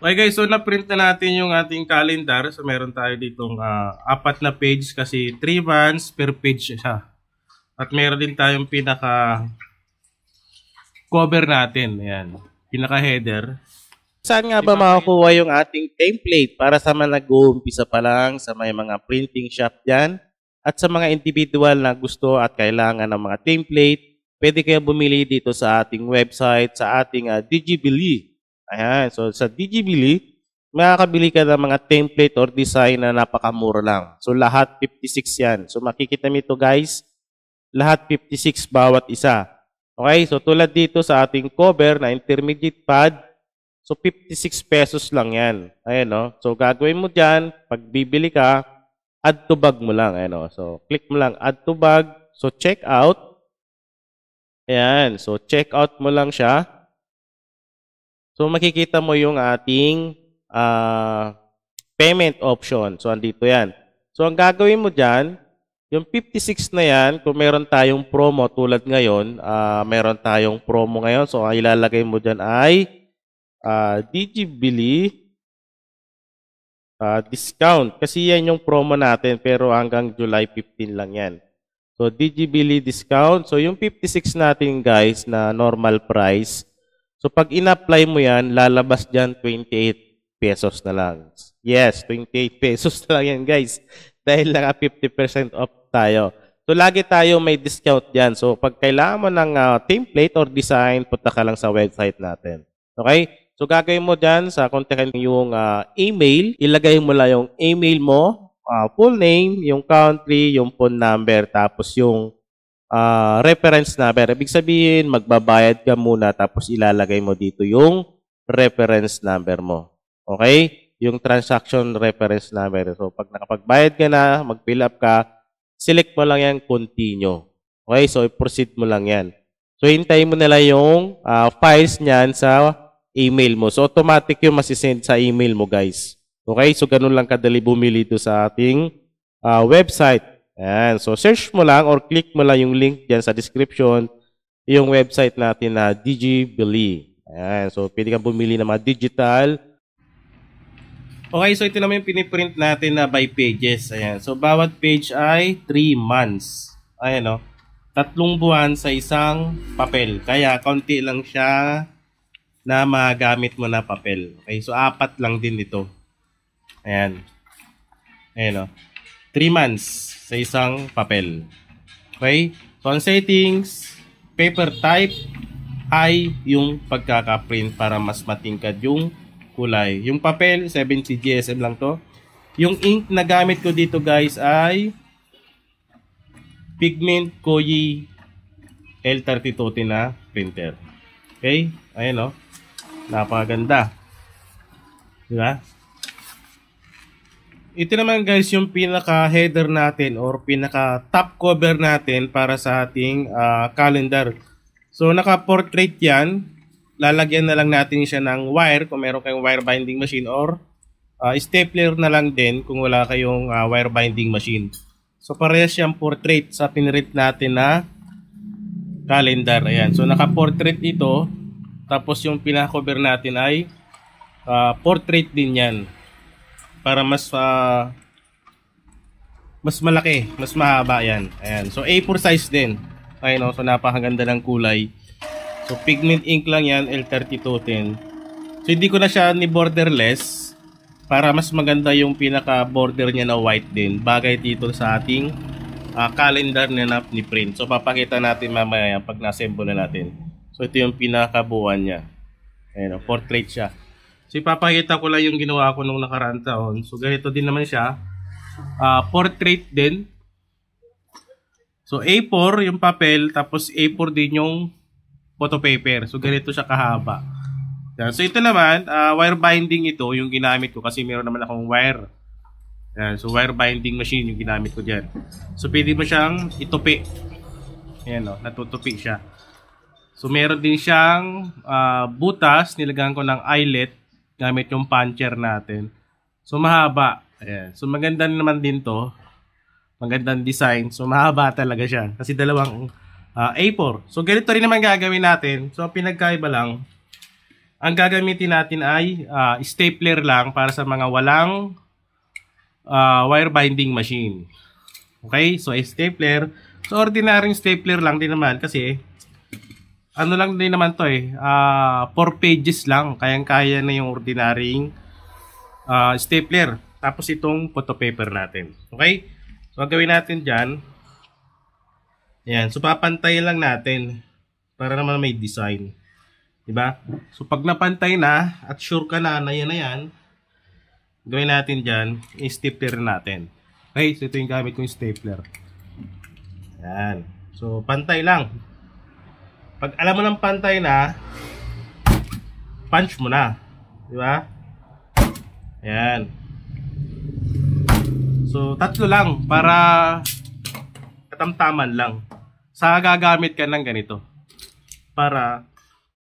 Okay guys, so na-print na natin yung ating calendar. So meron tayo ditong 4 na page kasi 3 months per page siya. At meron din tayong pinaka cover natin. Ayan, pinaka header. Saan nga ba makukuha yung ating template para sa mga nag-uumpisa pa lang, sa may mga printing shop dyan, at sa mga individual na gusto at kailangan ng mga template, pwede kayo bumili dito sa ating website, sa ating Digibili. Ayan, so sa Digibili, makakabili ka ng mga template or design na napakamura lang. So lahat 56 yan. So makikita nito guys, lahat 56 bawat isa. Okay, so tulad dito sa ating cover na intermediate pad, so 56 pesos lang yan. Ayan no. So gagawin mo dyan, pag bibili ka, add to bag mo lang. Ayan no. So click mo lang add to bag. So check out. Ayan, so check out mo lang siya. So makikita mo yung ating payment option. So andito yan. So ang gagawin mo dyan, yung 56 na yan, kung meron tayong promo tulad ngayon, meron tayong promo ngayon. So ang ilalagay mo dyan ay Digibili discount. Kasi yan yung promo natin pero hanggang July 15 lang yan. So Digibili discount. So yung 56 natin guys na normal price, so pag in-apply mo yan, lalabas dyan 28 pesos na lang. Yes, 28 pesos na lang yan guys. Dahil naka 50% off tayo. So lagi tayo may discount dyan. So pag kailangan mo ng template or design, punta ka lang sa website natin. Okay? So gagawin mo dyan sa kontakin yung email. Ilagay mo lang yung email mo, full name, yung country, yung phone number, tapos yung reference number. Ibig sabihin, magbabayad ka muna tapos ilalagay mo dito yung reference number mo. Okay? Yung transaction reference number. So, pag nakapagbayad ka na, mag-fill up ka, select mo lang yan, continue. Okay? So, proceed mo lang yan. So, hintayin mo nila yung files niyan sa email mo. So, automatic yung masisend sa email mo, guys. Okay? So, ganun lang kadali bumili ito sa ating website. Ayan. So, search mo lang or click mo lang yung link dyan sa description, yung website natin na Digibili. Ayan. So, pwede kang bumili ng mga digital. Okay, so ito naman yung piniprint natin na by pages. Ayan. So, bawat page ay 3 months. Ayan o. 3 buwan sa isang papel. Kaya, kaunti lang siya na magamit mo na papel. Okay, so 4 lang din ito. Ayan. Ayan o. 3 months sa isang papel. Okay? So, ang settings, paper type, ay yung pagkaka-print para mas matingkad yung kulay. Yung papel, 70 GSM lang to. Yung ink na gamit ko dito guys ay Pigment Koyi L3020 na printer. Okay? Ayan o. Napakaganda. Diba? Ito naman guys yung pinaka header natin or pinaka top cover natin para sa ating calendar. So naka portrait yan. Lalagyan na lang natin siya ng wire kung meron kayong wire binding machine or stapler na lang din kung wala kayong wire binding machine. So parehas siyang portrait sa pinrint natin na calendar. Ayan. So naka portrait ito. Tapos yung pinaka-cover natin ay portrait din yan. Para mas malaki, mas mahaba yan. Ayan. So A4 size din. Ayan o. So napakaganda ng kulay. So pigment ink lang yan, L3020. So hindi ko na siya ni borderless para mas maganda yung pinaka border niya na white din. Bagay dito sa ating calendar na ni print. So papakita natin mamaya pag na-assemble na natin. So ito yung pinakabuuan niya. Ayan o. Portrait siya. So ipapakita ko lang yung ginawa ko nung nakaraan taon. So ganito din naman siya. Portrait din. So A4 yung papel, tapos A4 din yung photo paper. So ganito siya kahaba. Yan. So ito naman, wire binding ito yung ginamit ko kasi meron naman akong wire. Yan. So wire binding machine yung ginamit ko dyan. So pwede mo siyang itupi. Ayan o, natutupi siya. So meron din siyang butas, nilagyan ko ng eyelet gamit yung puncher natin. So mahaba. Ayan. So maganda naman din to. Magandang design. So mahaba talaga siya. Kasi dalawang A4. So ganito rin naman gagawin natin. So pinagkaiba lang. ang gagamitin natin ay stapler lang para sa mga walang wire binding machine. Okay, so stapler. So ordinary stapler lang din naman kasi ano lang din naman to 4 pages lang. Kayang-kaya na yung ordinary stapler. Tapos itong photo paper natin. Okay? So ang gawin natin dyan, ayan, so papantay lang natin para naman may design. Diba? So pag napantay na at sure ka na yan na yan, gawin natin dyan, i-stapler natin. Okay, so ito yung gamit kong stapler. Yan. So pantay lang. Pag alam mo ng pantay na, punch mo na. Diba? Yan. So tatlo lang para katamtaman lang. Sa gagamit ka ng ganito. Para